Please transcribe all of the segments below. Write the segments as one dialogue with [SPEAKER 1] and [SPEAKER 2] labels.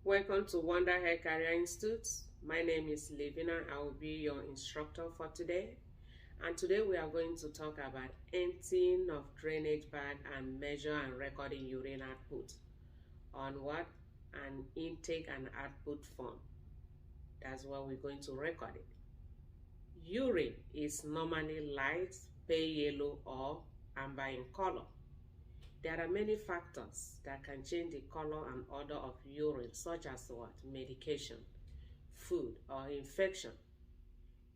[SPEAKER 1] Welcome to Wonder Hair Career Institute. My name is Levina. I will be your instructor for today. And today we are going to talk about emptying of drainage bag and measure and recording urine output on what? An intake and output form. That's what we're going to record it. Urine is normally light, pale yellow, or amber in color. There are many factors that can change the color and odor of urine, such as what? Medication, food, or infection.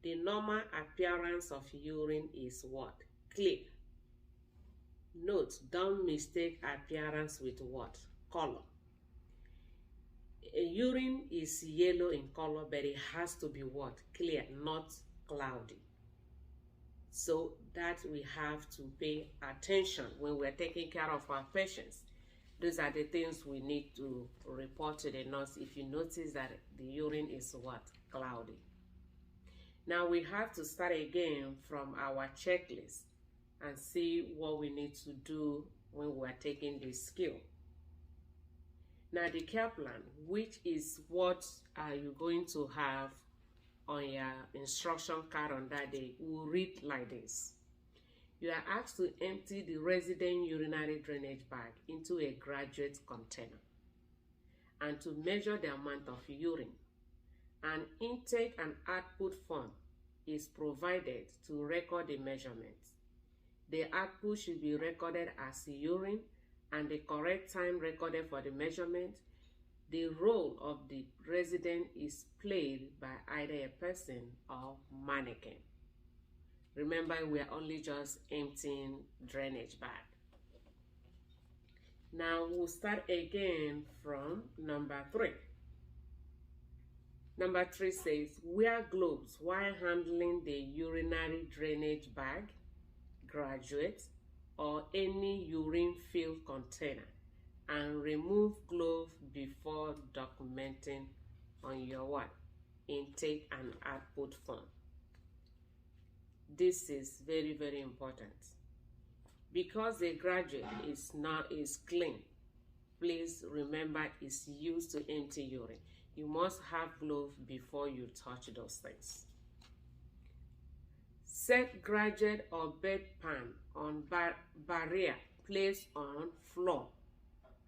[SPEAKER 1] The normal appearance of urine is what? Clear. Note, don't mistake appearance with what? Color. A urine is yellow in color, but it has to be what? Clear, not cloudy. So that we have to pay attention when we're taking care of our patients. Those are the things we need to report to the nurse if you notice that the urine is what? Cloudy. Now we have to start again from our checklist and see what we need to do when we're taking this skill. Now the care plan, which is what are you going to have on your instruction card on that day, will read like this. You are asked to empty the resident urinary drainage bag into a graduate container and to measure the amount of urine. An intake and output form is provided to record the measurements. The output should be recorded as urine and the correct time recorded for the measurement. The role of the resident is played by either a person or mannequin. Remember, we are only just emptying drainage bag. Now we'll start again from number 3. Number 3 says, wear gloves while handling the urinary drainage bag, graduate, or any urine-filled container, and remove glove before documenting on your what? Intake and output form. This is very, very important. Because a graduate is clean, please remember it's used to empty urine. You must have gloves before you touch those things. Set graduate or bedpan on barrier placed on floor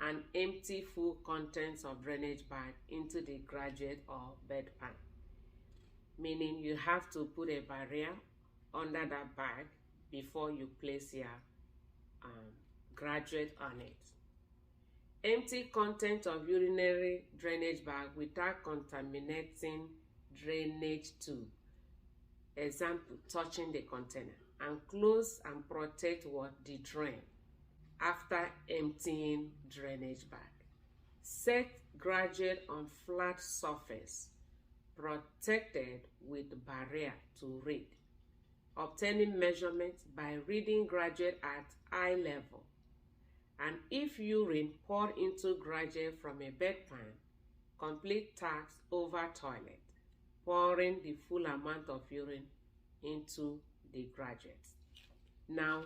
[SPEAKER 1] and empty full contents of drainage bag into the graduate or bedpan. Meaning you have to put a barrier under that bag before you place your graduate on it. Empty content of urinary drainage bag without contaminating drainage tube. Example, touching the container. And close and protect what? The drain after emptying drainage bag. Set graduate on flat surface protected with barrier to read. Obtaining measurements by reading graduate at eye level. And if urine poured into graduate from a bedpan, complete task over toilet, pouring the full amount of urine into the graduate. Now,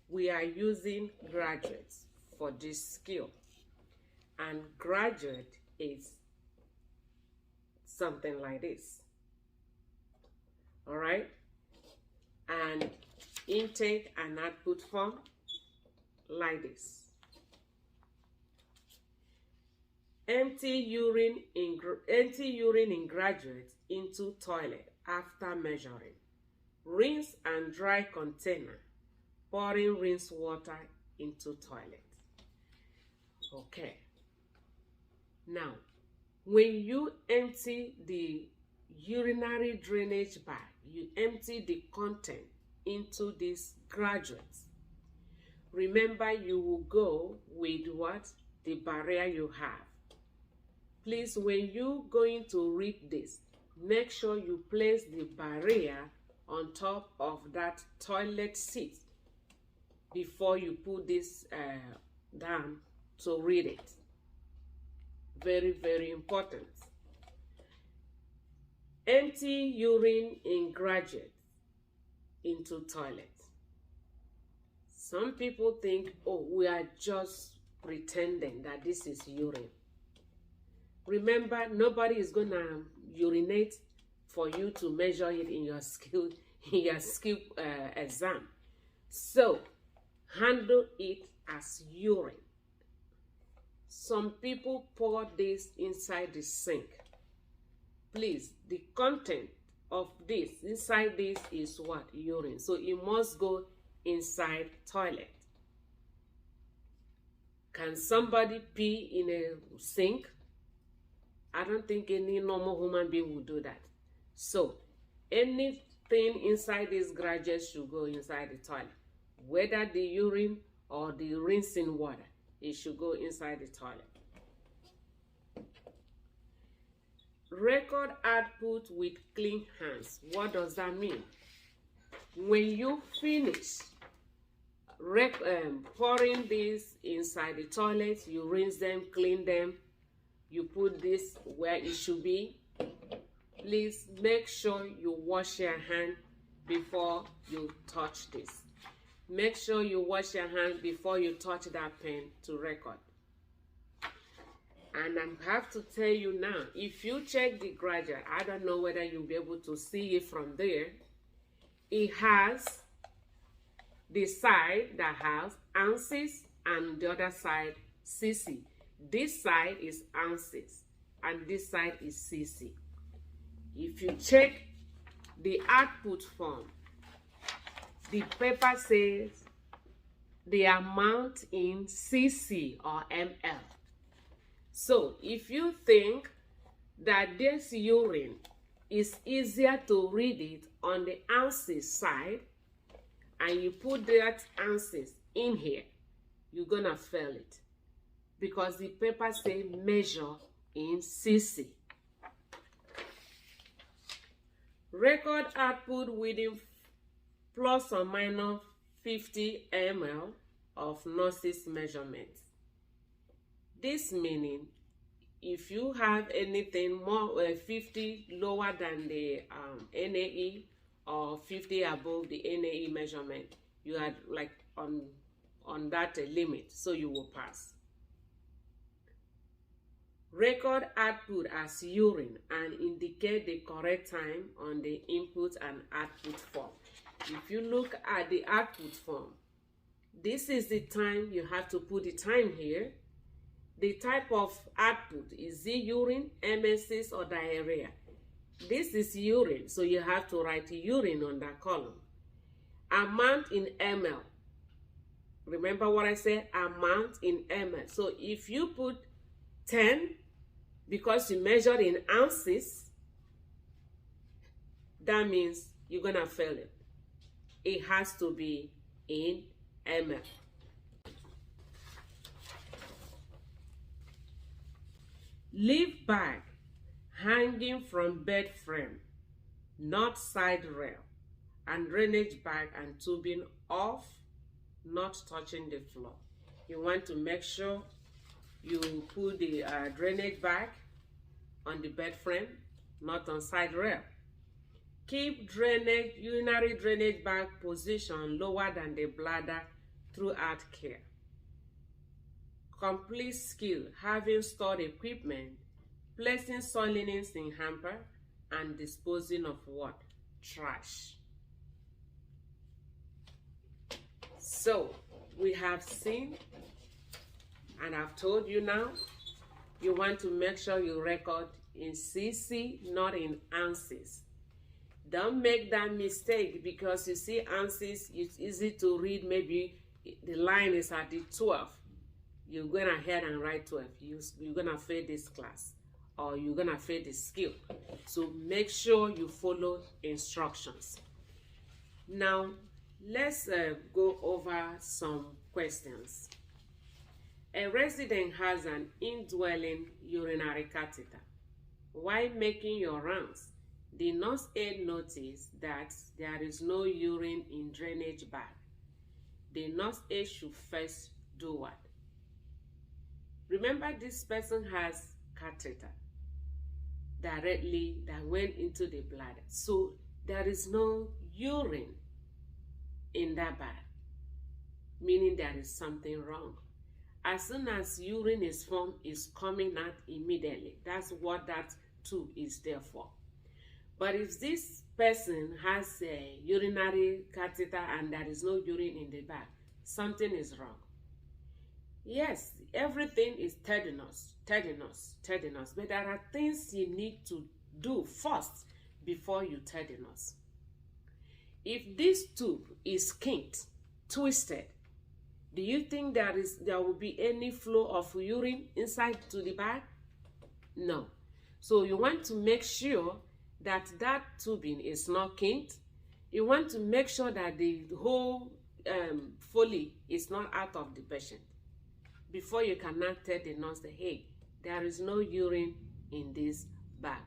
[SPEAKER 1] we are using graduates for this skill, and graduate is something like this. All right, and intake and output form like this. Empty urine in graduate into toilet after measuring. Rinse and dry container. Pouring rinse water into toilet. Okay. Now, when you empty the urinary drainage bag, you empty the content into this graduate. Remember, you will go with what? The barrier you have. Please, when you're going to read this, make sure you place the barrier on top of that toilet seat before you put this down to read it. Very, very important. Empty urine in graduate into toilet. Some people think, oh, we are just pretending that this is urine. Remember, nobody is gonna urinate for you to measure it in your skill exam. So handle it as urine. Some people pour this inside the sink. Please, the content of this inside this is what? Urine. So it must go inside toilet. Can somebody pee in a sink? I don't think any normal human being would do that. So anything inside this graduate should go inside the toilet. Whether the urine or the rinsing water, it should go inside the toilet. Record output with clean hands. What does that mean? When you finish pouring this inside the toilet, you rinse them, clean them, you put this where it should be. Please make sure you wash your hand before you touch this. Make sure you wash your hand before you touch that pen to record. And I have to tell you now, if you check the graduate, I don't know whether you'll be able to see it from there. It has the side that has ounces and the other side cc. This side is ounces and this side is cc. If you check the output form, the paper says the amount in cc or ml. So if you think that this urine is easier to read it on the ounces side, and you put that ounces in here, you're gonna fail it, because the paper says measure in cc. Record output within plus or minus 50 ml of nurse's measurements. This meaning, if you have anything more 50 lower than the NAE or 50 above the NAE measurement, you are like on that limit, so you will pass. Record output as urine and indicate the correct time on the input and output form. If you look at the output form, this is the time. You have to put the time here. The type of output, is it urine, MSS, or diarrhea? This is urine, so you have to write urine on that column. Amount in ml. Remember what I said? Amount in ml. So if you put 10, because you measured in ounces, that means you're gonna fail it. It has to be in ml. Leave bag hanging from bed frame, not side rail, and drainage bag and tubing off, not touching the floor. You want to make sure you put the drainage bag on the bed frame, not on side rail. Keep urinary drainage bag position lower than the bladder throughout care. Complete skill, having stored equipment, placing soil linens in hamper, and disposing of what? Trash. So we have seen, and I've told you now, you want to make sure you record in cc, not in ounces. Don't make that mistake, because you see ounces, it's easy to read. Maybe the line is at the 12. You're going ahead and write 12. You're going to fail this class, or you're going to fail the skill. So make sure you follow instructions. Now, let's go over some questions. A resident has an indwelling urinary catheter. While making your rounds, the nurse aide noticed that there is no urine in drainage bag. The nurse aide should first do what? Remember, this person has catheter directly that went into the bladder. So there is no urine in that bag, meaning there is something wrong. As soon as urine is formed, it's coming out immediately. That's what that tube is there for. But if this person has a urinary catheter and there is no urine in the bag, something is wrong. Yes, everything is tedious, but there are things you need to do first before you tedious. If this tube is kinked, twisted, do you think there will be any flow of urine inside to the bag? No. So you want to make sure that that tubing is not kinked. You want to make sure that the whole foley is not out of the patient before you cannot tell the nurse that, hey, there is no urine in this bag.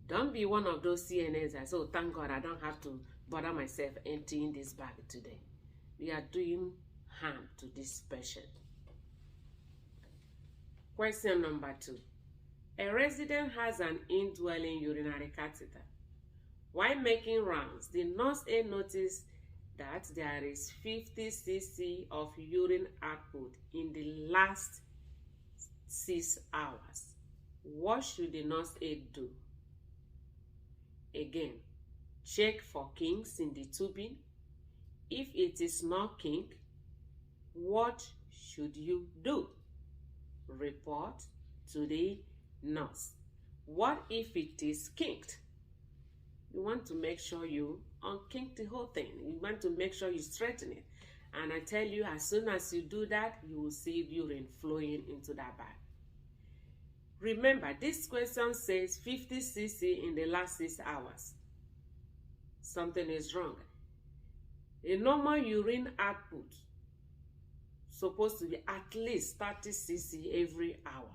[SPEAKER 1] Don't be one of those CNAs that say, oh, thank God I don't have to bother myself emptying this bag today. We are doing harm to this patient. Question number 2. A resident has an indwelling urinary catheter. While making rounds, the nurse aide noticed that there is 50 cc of urine output in the last 6 hours. What should the nurse aide do? Again, check for kinks in the tubing. If it is not kinked, what should you do? Report to the nurse. What if it is kinked? You want to make sure you unkink the whole thing. You want to make sure you straighten it. And I tell you, as soon as you do that, you will see urine flowing into that bag. Remember, this question says 50 cc in the last 6 hours. Something is wrong. A normal urine output supposed to be at least 30 cc every hour.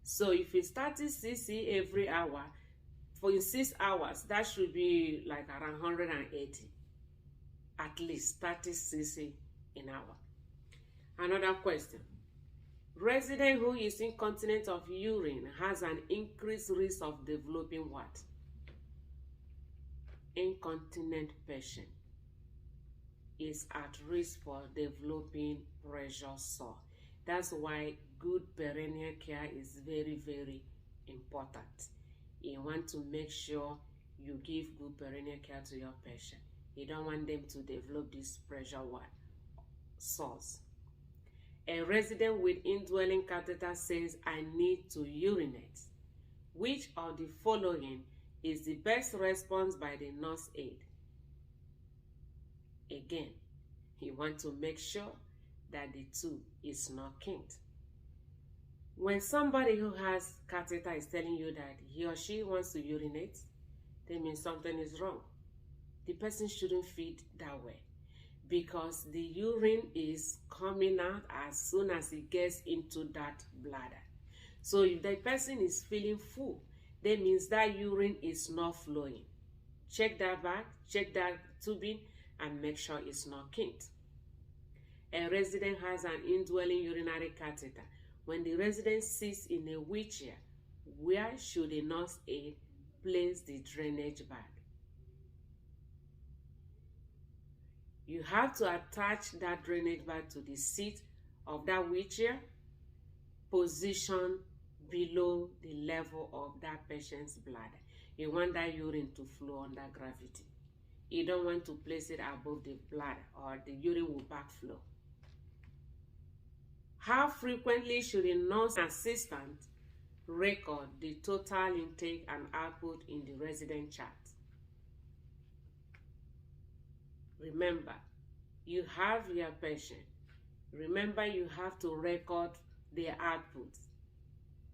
[SPEAKER 1] So if it's 30 cc every hour, for 6 hours, that should be like around 180. At least 30 cc an hour. Another question. Resident who is incontinent of urine has an increased risk of developing what? Incontinent patient is at risk for developing pressure sore. That's why good perineal care is very, very important. You want to make sure you give good perineal care to your patient. You don't want them to develop this pressure sores. A resident with indwelling catheter says, I need to urinate. Which of the following is the best response by the nurse aide? Again, you want to make sure that the tube is not kinked. When somebody who has catheter is telling you that he or she wants to urinate, that means something is wrong. The person shouldn't feed that way because the urine is coming out as soon as it gets into that bladder. So if the person is feeling full, that means that urine is not flowing. Check that bag, check that tubing, and make sure it's not kinked. A resident has an indwelling urinary catheter. When the resident sits in a wheelchair, where should a nurse aide place the drainage bag? You have to attach that drainage bag to the seat of that wheelchair, position below the level of that patient's bladder. You want that urine to flow under gravity. You don't want to place it above the bladder or the urine will backflow. How frequently should a nurse assistant record the total intake and output in the resident chart? Remember, you have your patient. Remember, you have to record the output.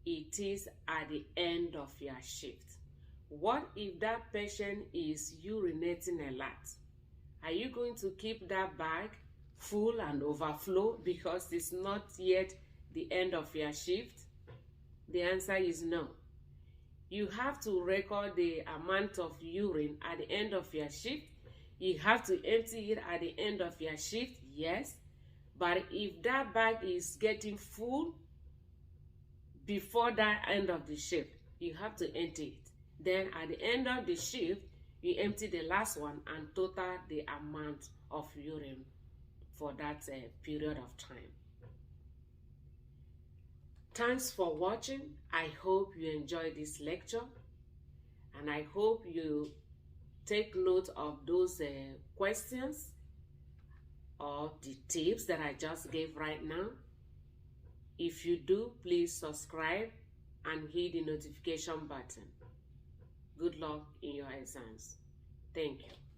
[SPEAKER 1] It is at the end of your shift. What if that patient is urinating a lot? Are you going to keep that bag full and overflow because it's not yet the end of your shift? The answer is no. You have to record the amount of urine at the end of your shift. You have to empty it at the end of your shift, yes. But if that bag is getting full before that end of the shift, you have to empty it. Then at the end of the shift, you empty the last one and total the amount of urine for that period of time. Thanks for watching. I hope you enjoyed this lecture, and I hope you take note of those questions or the tips that I just gave right now. If you do, please subscribe and hit the notification button. Good luck in your exams. Thank you.